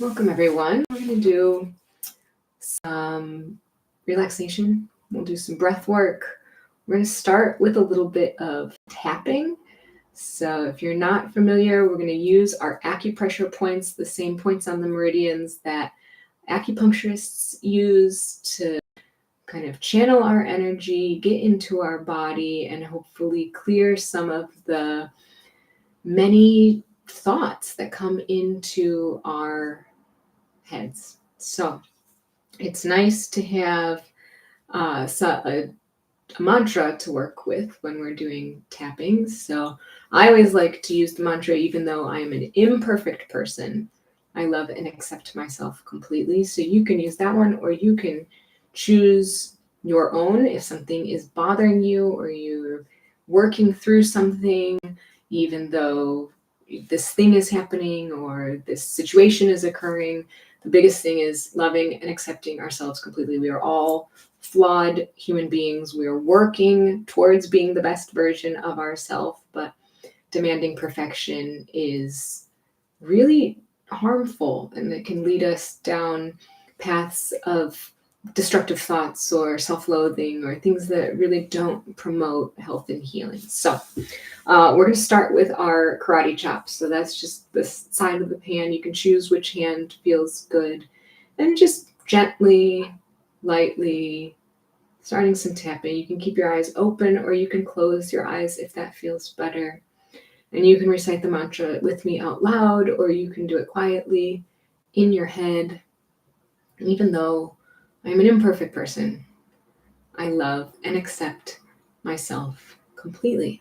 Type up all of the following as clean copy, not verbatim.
Welcome, everyone. We're going to do some relaxation. We'll do some breath work. We're going to start with a little bit of tapping. So if you're not familiar, we're going to use our acupressure points, the same points on the meridians that acupuncturists use to kind of channel our energy, get into our body, and hopefully clear some of the many thoughts that come into our heads. So it's nice to have a mantra to work with when we're doing tapping. So I always like to use the mantra, even though I am an imperfect person. I love and accept myself completely. So you can use that one, or you can choose your own if something is bothering you or you're working through something, even though this thing is happening or this situation is occurring. The biggest thing is loving and accepting ourselves completely. We are all flawed human beings. We are working towards being the best version of ourselves, but demanding perfection is really harmful, and it can lead us down paths of destructive thoughts or self-loathing or things that really don't promote health and healing. So we're going to start with our karate chops. So that's just the side of the pan. You can choose which hand feels good, and just gently, lightly starting some tapping. You can keep your eyes open, or you can close your eyes if that feels better. And you can recite the mantra with me out loud, or you can do it quietly in your head. Even though I'm an imperfect person, I love and accept myself completely.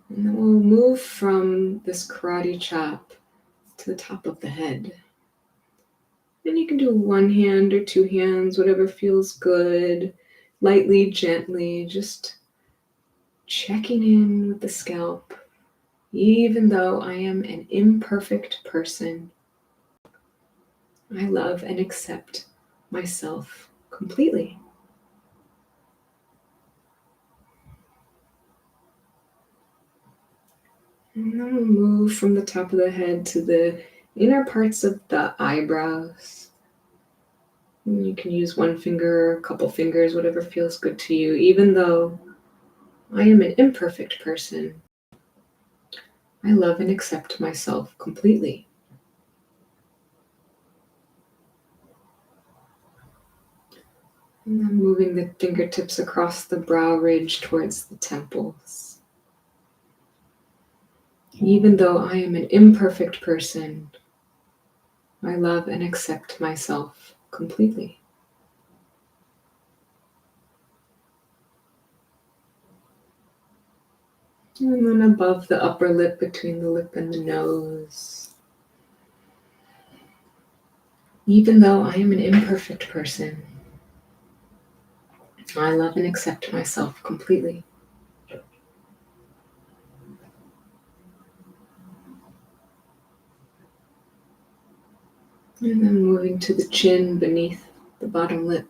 And then we'll move from this karate chop to the top of the head. And you can do one hand or two hands, whatever feels good, lightly, gently, just checking in with the scalp. Even though I am an imperfect person, I love and accept myself completely. And then we'll move from the top of the head to the inner parts of the eyebrows. And you can use one finger, a couple fingers, whatever feels good to you. Even though I am an imperfect person, I love and accept myself completely. And then moving the fingertips across the brow ridge towards the temples. Even though I am an imperfect person, I love and accept myself completely. And then above the upper lip, between the lip and the nose. Even though I am an imperfect person, I love and accept myself completely. And then moving to the chin beneath the bottom lip.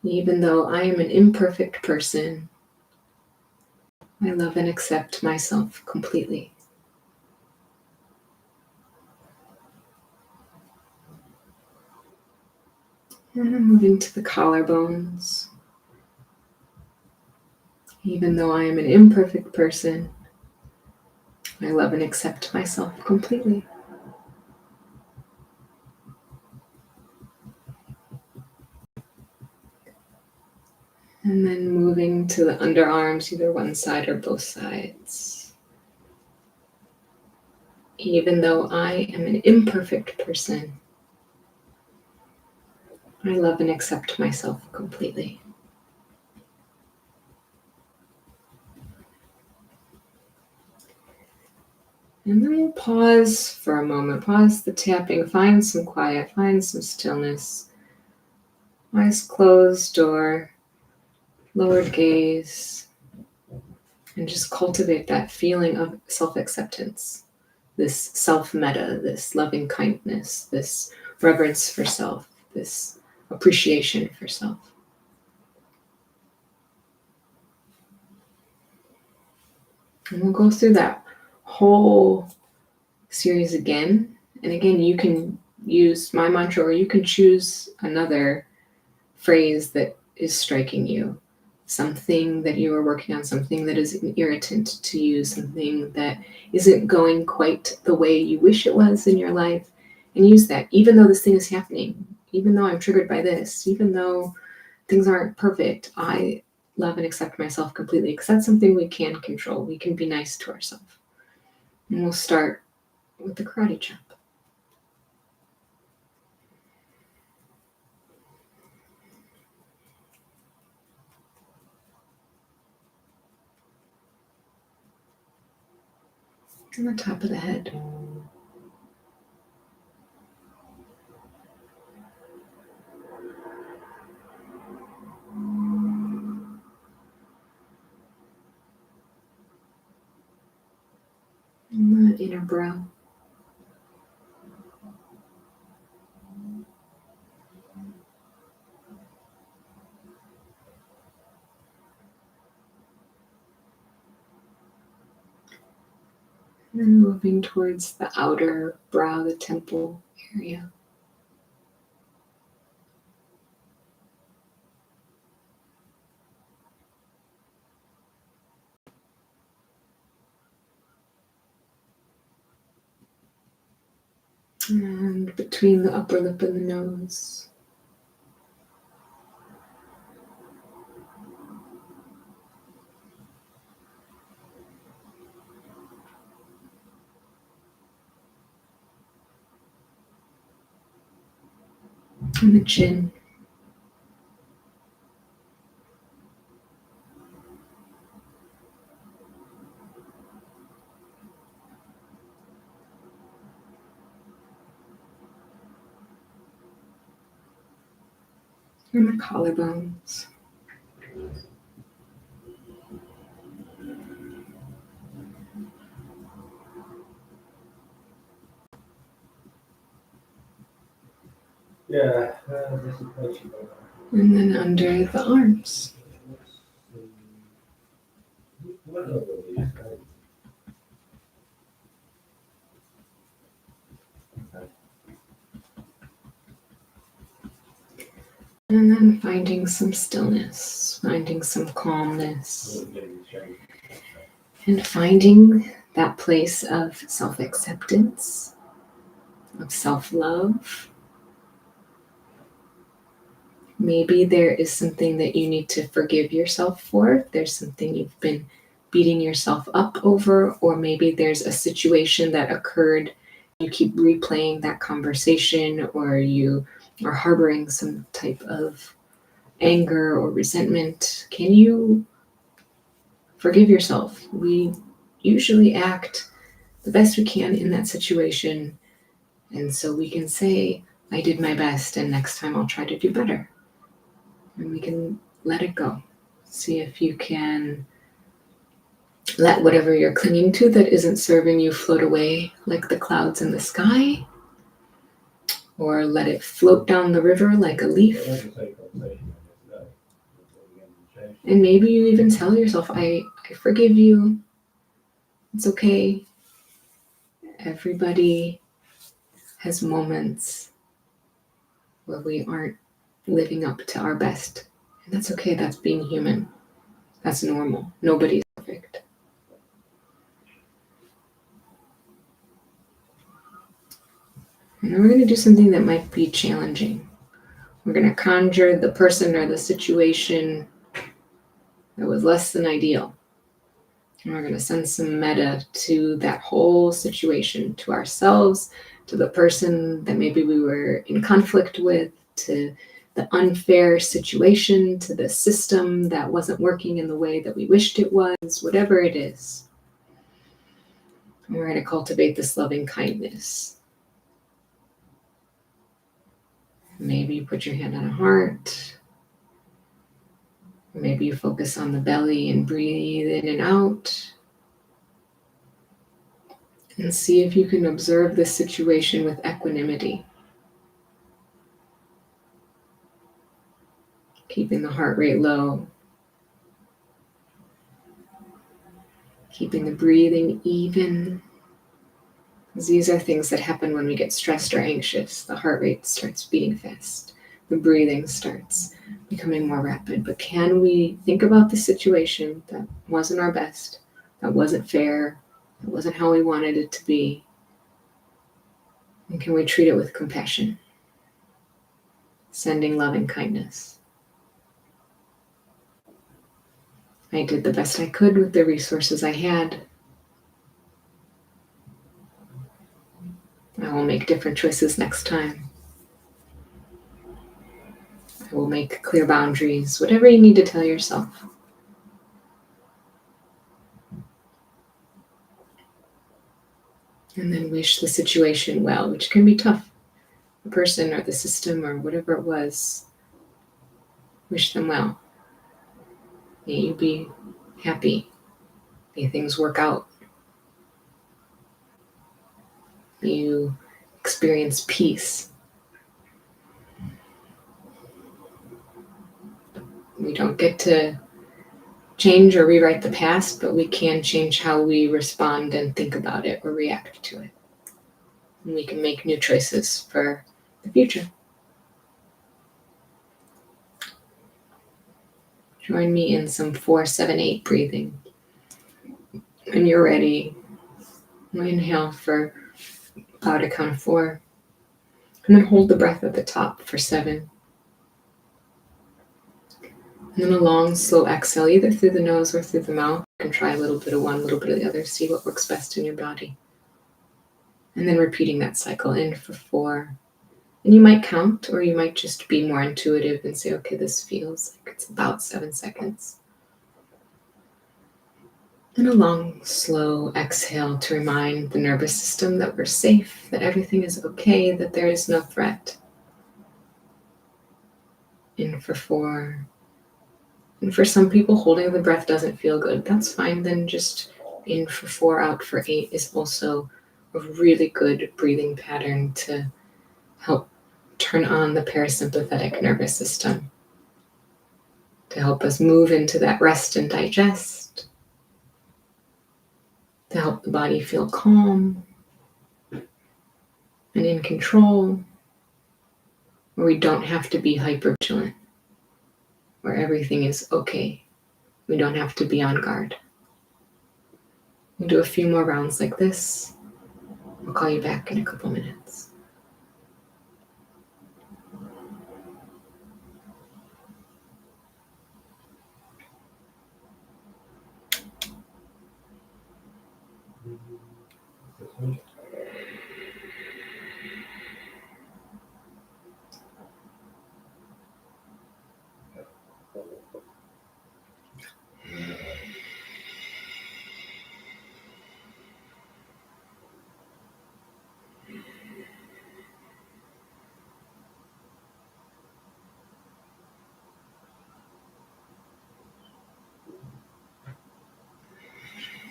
Even though I am an imperfect person, I love and accept myself completely. And then moving to the collarbones. Even though I am an imperfect person, I love and accept myself completely. And then moving to the underarms, either one side or both sides. Even though I am an imperfect person, I love and accept myself completely. And then we'll pause for a moment, pause the tapping, find some quiet, find some stillness. Eyes closed or lowered gaze, and just cultivate that feeling of self-acceptance, this self-metta, this loving kindness, this reverence for self, this appreciation for self. And we'll go through that whole series again. And again, you can use my mantra or you can choose another phrase that is striking you. Something that you are working on, something that is an irritant to you, something that isn't going quite the way you wish it was in your life. And use that, even though this thing is happening, even though I'm triggered by this, even though things aren't perfect, I love and accept myself completely because that's something we can control. We can be nice to ourselves. And we'll start with the karate chop. On the top of the head. And the inner brow. And then moving towards the outer brow, the temple area. And between the upper lip and the nose. And the chin. And the collarbones. Yeah. And then under the arms. And then finding some stillness, finding some calmness, and finding that place of self-acceptance, of self-love. Maybe there is something that you need to forgive yourself for. There's something you've been beating yourself up over, or maybe there's a situation that occurred. You keep replaying that conversation, or you are harboring some type of anger or resentment. Can you forgive yourself? We usually act the best we can in that situation. And so we can say, I did my best, and next time I'll try to do better. And we can let it go. See if you can let whatever you're clinging to that isn't serving you float away like the clouds in the sky, or let it float down the river like a leaf. And maybe you even tell yourself, I forgive you. It's okay. Everybody has moments where we aren't living up to our best. And that's okay. That's being human. That's normal. Nobody's perfect. And we're going to do something that might be challenging. We're going to conjure the person or the situation that was less than ideal. And we're going to send some metta to that whole situation, to ourselves, to the person that maybe we were in conflict with, to the unfair situation, to the system that wasn't working in the way that we wished it was, whatever it is. And we're going to cultivate this loving kindness. Maybe you put your hand on a heart. Maybe you focus on the belly and breathe in and out. And see if you can observe this situation with equanimity. Keeping the heart rate low. Keeping the breathing even. These are things that happen when we get stressed or anxious. The heart rate starts beating fast. The breathing starts becoming more rapid. But can we think about the situation that wasn't our best, that wasn't fair, that wasn't how we wanted it to be? And can we treat it with compassion? Sending love and kindness. I did the best I could with the resources I had. I will make different choices next time. I will make clear boundaries, whatever you need to tell yourself. And then wish the situation well, which can be tough. The person or the system or whatever it was, wish them well. May you be happy. May things work out. May you experience peace. We don't get to change or rewrite the past, but we can change how we respond and think about it or react to it. And we can make new choices for the future. Join me in some 4-7-8 breathing. When you're ready, inhale for about a count of 4. And then hold the breath at the top for 7. And then a long, slow exhale, either through the nose or through the mouth. You can try a little bit of one, a little bit of the other, see what works best in your body. And then repeating that cycle, in for 4. And you might count, or you might just be more intuitive and say, okay, this feels like it's about 7 seconds. And a long, slow exhale to remind the nervous system that we're safe, that everything is okay, that there is no threat. In for 4. And for some people, holding the breath doesn't feel good. That's fine. Then just in for 4, out for 8 is also a really good breathing pattern to help turn on the parasympathetic nervous system, to help us move into that rest and digest, to help the body feel calm and in control, where we don't have to be hypervigilant, where everything is okay. We don't have to be on guard. We'll do a few more rounds like this. I'll call you back in a couple minutes.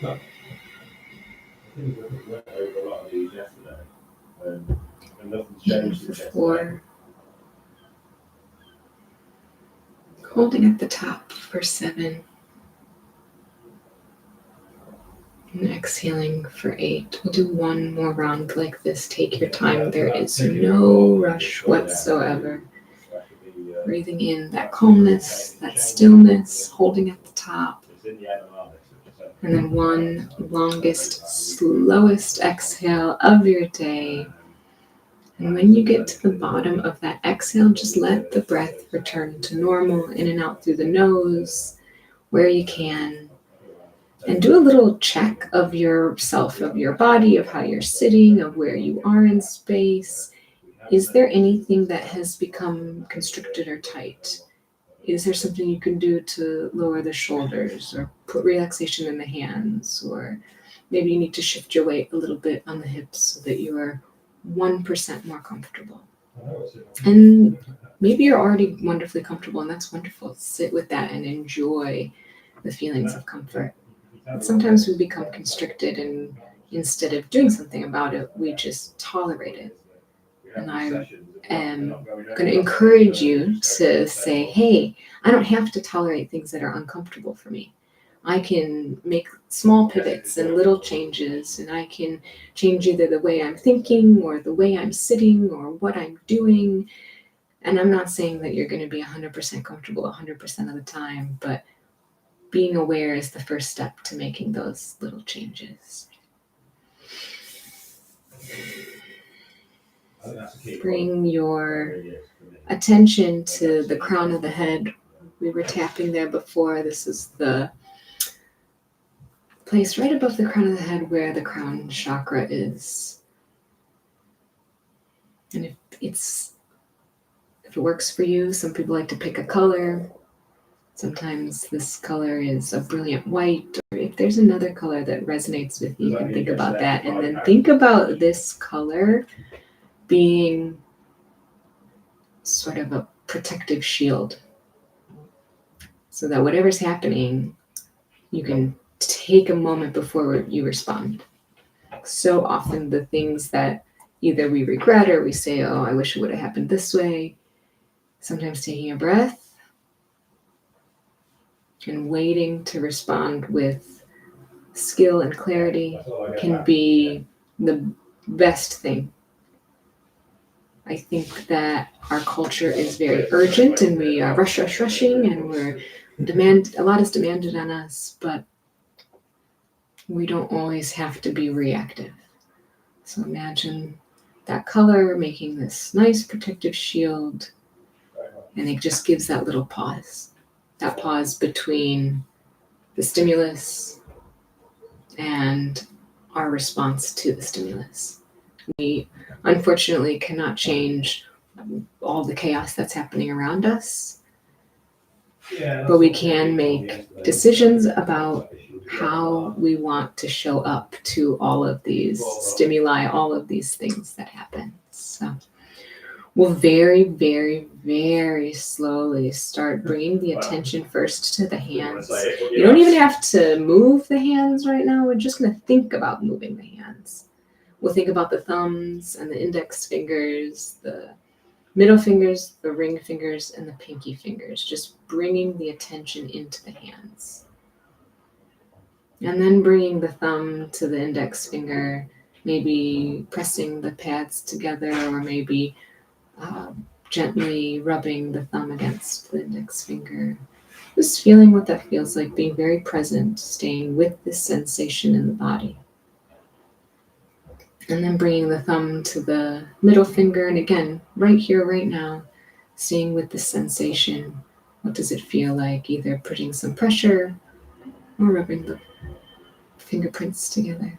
No. I think we went over a lot of these yesterday, and nothing's changed For since yesterday. 4. Holding at the top for 7. And exhaling for 8. We'll do one more round like this. Take your time. There is no rush whatsoever. Breathing in that calmness, that stillness, holding at the top. And then one longest, slowest exhale of your day. And when you get to the bottom of that exhale, just let the breath return to normal, in and out through the nose, where you can. And do a little check of yourself, of your body, of how you're sitting, of where you are in space. Is there anything that has become constricted or tight? Is there something you can do to lower the shoulders or put relaxation in the hands? Or maybe you need to shift your weight a little bit on the hips so that you are 1% more comfortable. And maybe you're already wonderfully comfortable, and that's wonderful. Sit with that and enjoy the feelings of comfort. But sometimes we become constricted, and instead of doing something about it, we just tolerate it. And I am going to encourage you to say, hey, I don't have to tolerate things that are uncomfortable for me. I can make small pivots and little changes, and I can change either the way I'm thinking or the way I'm sitting or what I'm doing. And I'm not saying that you're going to be 100% comfortable 100% of the time, but being aware is the first step to making those little changes. Bring your attention to the crown of the head. We were tapping there before. This is the place right above the crown of the head where the crown chakra is. And if it works for you, some people like to pick a color. Sometimes this color is a brilliant white, or if there's another color that resonates with you, you can think about that. And then think about this color being sort of a protective shield, so that whatever's happening, you can take a moment before you respond. So often the things that either we regret or we say, oh, I wish it would have happened this way. Sometimes taking a breath and waiting to respond with skill and clarity can be the best thing. I think that our culture is very urgent and we are rushing and a lot is demanded on us, but we don't always have to be reactive. So imagine that color making this nice protective shield, and it just gives that little pause. That pause between the stimulus and our response to the stimulus. We unfortunately cannot change all the chaos that's happening around us, but we can make decisions about how we want to show up to all of these stimuli, all of these things that happen. So we'll very, very, very slowly start bringing the attention first to the hands. You don't even have to move the hands right now. We're just going to think about moving the hands. We'll think about the thumbs and the index fingers, the middle fingers, the ring fingers, and the pinky fingers, just bringing the attention into the hands. And then bringing the thumb to the index finger, maybe pressing the pads together, or maybe gently rubbing the thumb against the index finger. Just feeling what that feels like, being very present, staying with this sensation in the body. And then bringing the thumb to the middle finger, and again, right here, right now, staying with the sensation. What does it feel like? Either putting some pressure or rubbing the fingerprints together.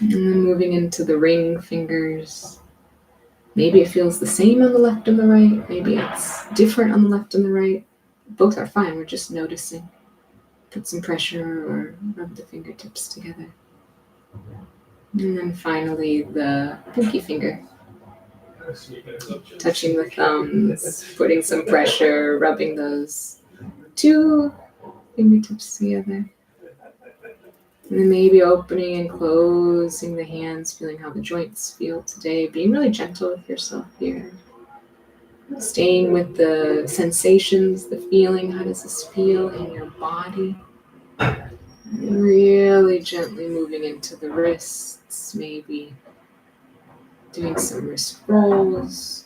And then moving into the ring fingers. Maybe it feels the same on the left and the right. Maybe it's different on the left and the right. Both are fine. We're just noticing. Put some pressure or rub the fingertips together. And then finally, the pinky finger. Touching the thumbs, putting some pressure, rubbing those two fingertips together. And then maybe opening and closing the hands, feeling how the joints feel today. Being really gentle with yourself here. Staying with the sensations, the feeling. How does this feel in your body? And really gently moving into the wrists, maybe doing some wrist rolls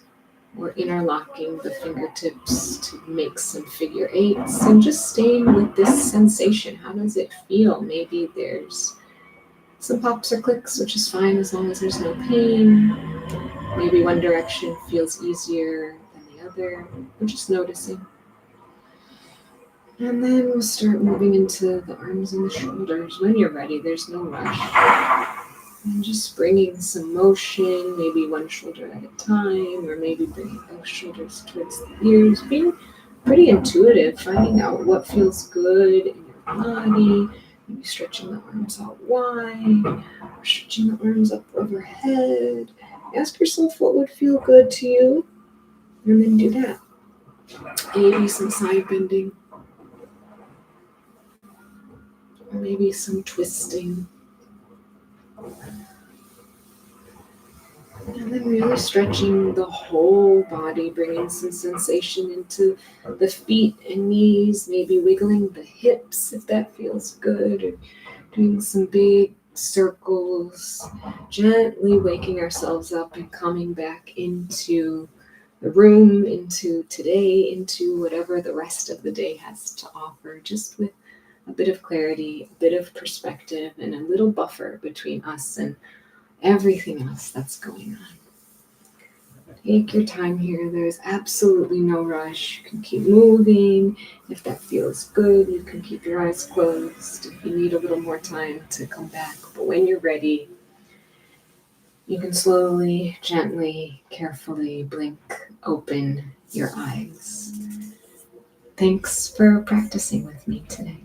or interlocking the fingertips to make some figure eights, and just staying with this sensation. How does it feel? Maybe there's some pops or clicks, which is fine as long as there's no pain. Maybe one direction feels easier than the other. We're just noticing. And then we'll start moving into the arms and the shoulders. When you're ready, there's no rush. And just bringing some motion, maybe one shoulder at a time, or maybe bringing both shoulders towards the ears. Being pretty intuitive, finding out what feels good in your body. Maybe stretching the arms out wide, or stretching the arms up overhead. Ask yourself what would feel good to you, and then do that. Maybe some side bending, or maybe some twisting. And then we really stretching the whole body, bringing some sensation into the feet and knees, maybe wiggling the hips if that feels good, or doing some big circles, gently waking ourselves up and coming back into the room, into today, into whatever the rest of the day has to offer, just with a bit of clarity, a bit of perspective, and a little buffer between us and everything else that's going on. Take your time here. There's absolutely no rush. You can keep moving. If that feels good, you can keep your eyes closed. If you need a little more time to come back, but when you're ready, you can slowly, gently, carefully blink open your eyes. Thanks for practicing with me today.